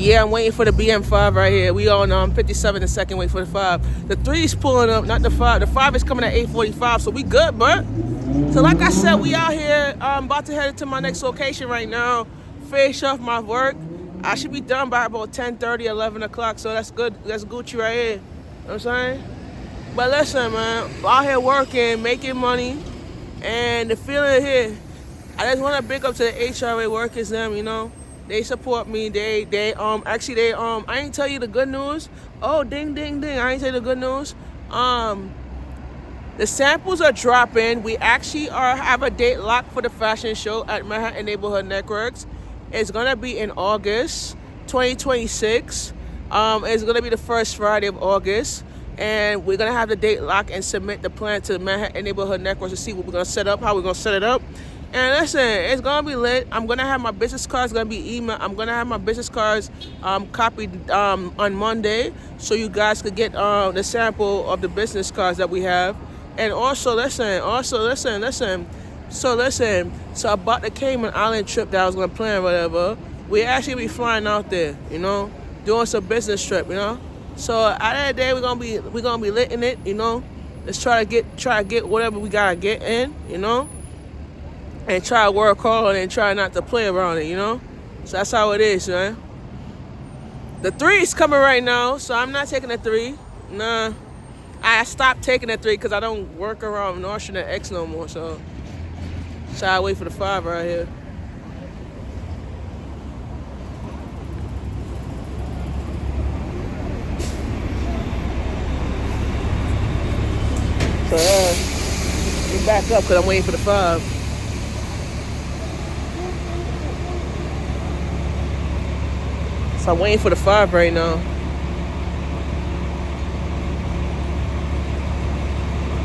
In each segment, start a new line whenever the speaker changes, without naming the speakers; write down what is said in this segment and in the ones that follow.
Yeah, I'm waiting for the BM5 right here. We on 57 and second, wait for the 5. The 3's pulling up, not the 5. The 5 is coming at 8:45, so we good, bro. So like I said, we out here. I'm about to head to my next location right now. Finish off my work. I should be done by about 10:30, 11 o'clock, so that's good. That's Gucci right here. You know what I'm saying? But listen, man, out here working, making money, and the feeling here. I just want to big up to the HRA workers, them, you know. They support me. Actually, I ain't tell you the good news. Oh, ding, ding, ding. I ain't tell you the good news. The samples are dropping. We actually have a date locked for the fashion show at Manhattan Neighborhood Networks. It's gonna be in August 2026. It's gonna be the first Friday of August, and we're gonna have the date locked and submit the plan to the Manhattan Neighborhood Networks to see what we're gonna set up, how we're gonna set it up. And listen, it's gonna be lit. I'm gonna have my business cards gonna be emailed. I'm gonna have my business cards copied on Monday, so you guys could get the sample of the business cards that we have. And also listen. So about the Cayman Island trip that I was gonna plan, whatever, we actually be flying out there, you know, doing some business trip, you know. So at the day we're gonna be lit in it, you know. Let's try to get whatever we gotta get in, you know. And try to work hard and try not to play around it, you know? So that's how it is, man. The 3 is coming right now, so I'm not taking the 3. Nah. I stopped taking the 3 because I don't work around Notion and X no more, so I wait for the 5 right here. So, let me back up because I'm waiting for the 5. So I'm waiting for the 5 right now.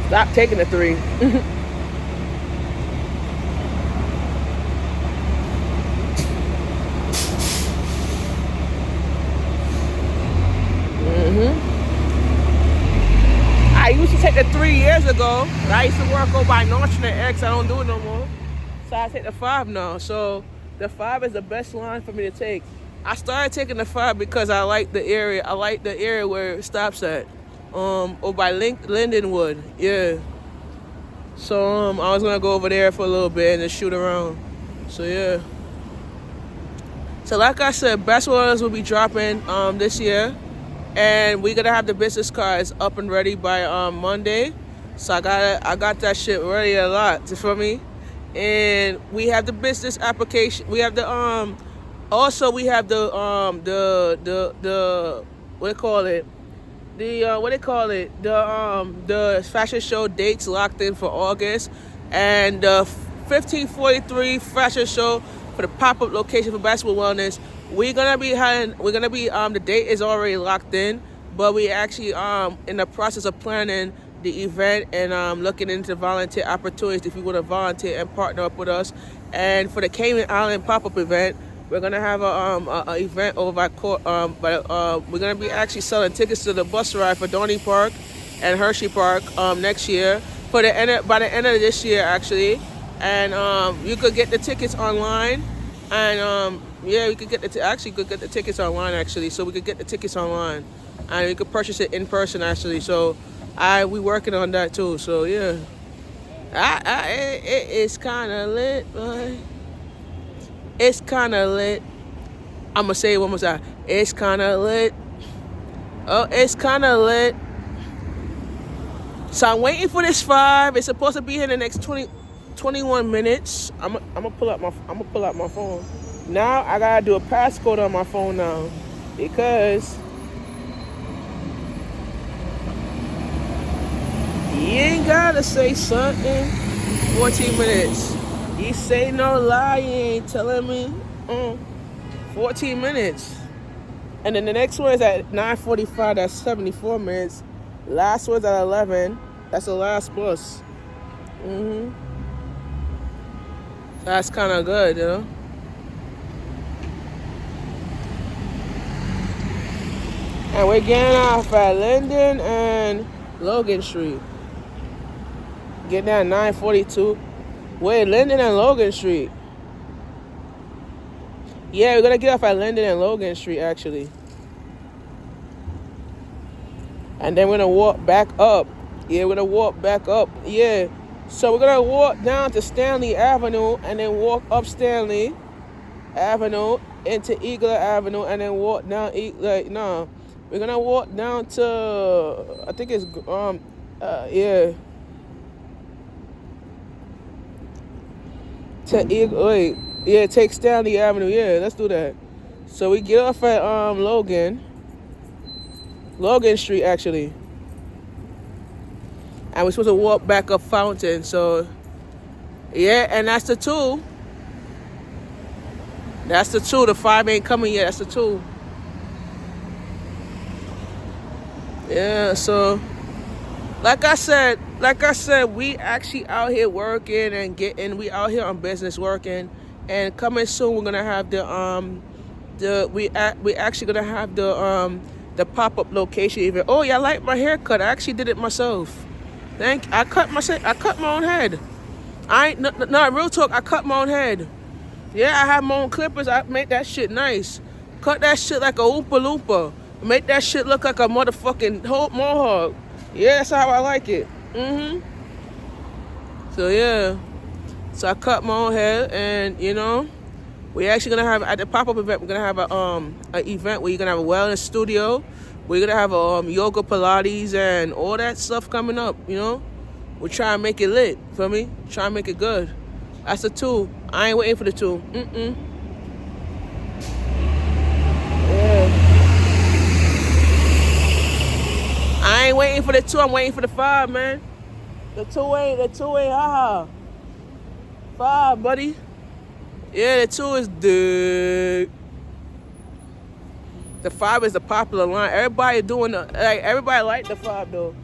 Stop taking the 3. I used to take the 3 years ago. I used to work over by Notion and X. I don't do it no more. So I take the 5 now. So the 5 is the best line for me to take. I started taking the 5 because I like the area. I like the area where it stops at. Over by Lindenwood. Yeah. So I was gonna go over there for a little bit and just shoot around. So yeah. So like I said, Best Orders will be dropping this year. And we're gonna have the business cards up and ready by Monday. So I got that shit ready a lot, you feel me? And we have the business application. We have the also we have the what they call it? The fashion show dates locked in for August, and the 1543 fashion show for the pop-up location for Basketball Wellness. The date is already locked in, but we actually in the process of planning the event and looking into volunteer opportunities if you want to volunteer and partner up with us. And for the Cayman Island pop-up event, we're gonna have a event over by court. We're gonna be actually selling tickets to the bus ride for Dorney Park and Hershey Park next year by the end of this year actually. And you could get the tickets online. And you could get the tickets online actually. So we could get the tickets online, and you could purchase it in person actually. So we working on that too. So yeah, it's kind of lit, boy. It's kind of lit. I'm going to say it one more time. It's kind of lit. Oh, it's kind of lit. So I'm waiting for this 5. It's supposed to be here in the next 21 minutes. I'm gonna pull out my phone. Now I got to do a passcode on my phone now because you ain't got to say something. 14 minutes. You say no lie, you ain't telling me. 14 minutes. And then the next one is at 9:45, that's 74 minutes. Last one's at 11, that's the last bus. That's kind of good, you know? And we're getting off at Linden and Logan Street. Getting at 9:42. Wait, Linden and Logan Street. Yeah, we're gonna get off at Linden and Logan Street actually, and then we're gonna walk back up. Yeah, we're gonna walk back up. Yeah, so we're gonna walk down to Stanley Avenue and then walk up Stanley Avenue into Eagle Avenue and then walk down. No, we're gonna walk down to I think it's yeah to Eagle. Wait, yeah, take Stanley Avenue. Yeah, let's do that. So we get off at Logan Street actually, and we're supposed to walk back up Fountain. So yeah, and that's the 2. That's the 2. The 5 ain't coming yet. That's the 2. Yeah. So like I said, we actually out here working and getting. We out here on business working, and coming soon we're gonna have we actually gonna have the pop-up location event. Oh yeah, I like my haircut. I actually did it myself. I cut my own head. I ain't no real talk. I cut my own head. Yeah, I have my own clippers. I make that shit nice. Cut that shit like a Oompa Loompa. Make that shit look like a motherfucking mohawk. Yeah, that's how I like it. So yeah. So I cut my own hair, and we're actually gonna have at the pop-up event. We're gonna have a event where you're gonna have a wellness studio. We're gonna have yoga, Pilates, and all that stuff coming up. We're trying to make it lit. Feel me? Trying to make it good. That's the 2. I ain't waiting for the 2. Yeah. I ain't waiting for the 2. I'm waiting for the 5, man. The 2 ain't. Haha. 5, buddy. Yeah, the 2 is the 5 is the popular line. Everybody everybody like the 5 though.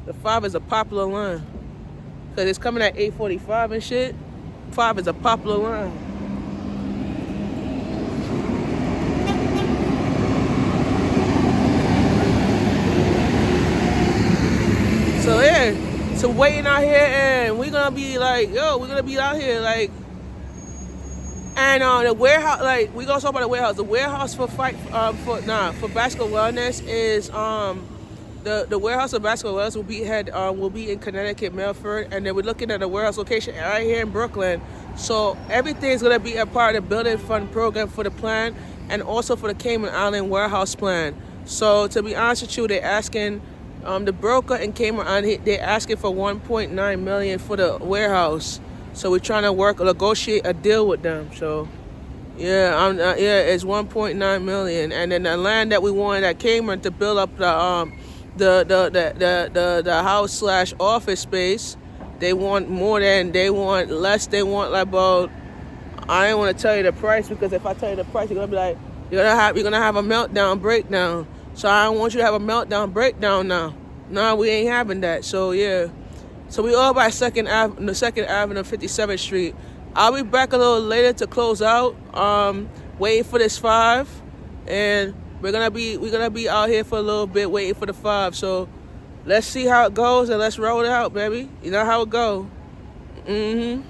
The 5 is a popular line. Cause it's coming at 8:45 and shit. 5 is a popular line. So yeah, so waiting out here, and we're gonna be like, we're gonna be out here like, and the warehouse, like we gonna talk about the warehouse. The warehouse for basketball wellness is the warehouse of basketball wellness will be in Connecticut, Milford, and then we're looking at a warehouse location right here in Brooklyn. So everything's gonna be a part of the building fund program for the plan, and also for the Cayman Island warehouse plan. So to be honest with you, they're asking. The broker in Cayman Island, they're asking for $1.9 million for the warehouse. So we're trying to negotiate a deal with them. So yeah, it's $1.9 million, and then the land that we wanted at Cayman to build up the house / office space, they want less. They want like about. I ain't want to tell you the price, because if I tell you the price, you're gonna be like, you're gonna have a meltdown breakdown. So I don't want you to have a meltdown breakdown now. No, we ain't having that. So yeah. So we all by 2nd Avenue, 57th Street. I'll be back a little later to close out. Waiting for this 5, and we're gonna be out here for a little bit waiting for the 5. So let's see how it goes, and let's roll it out, baby. You know how it go. Hey.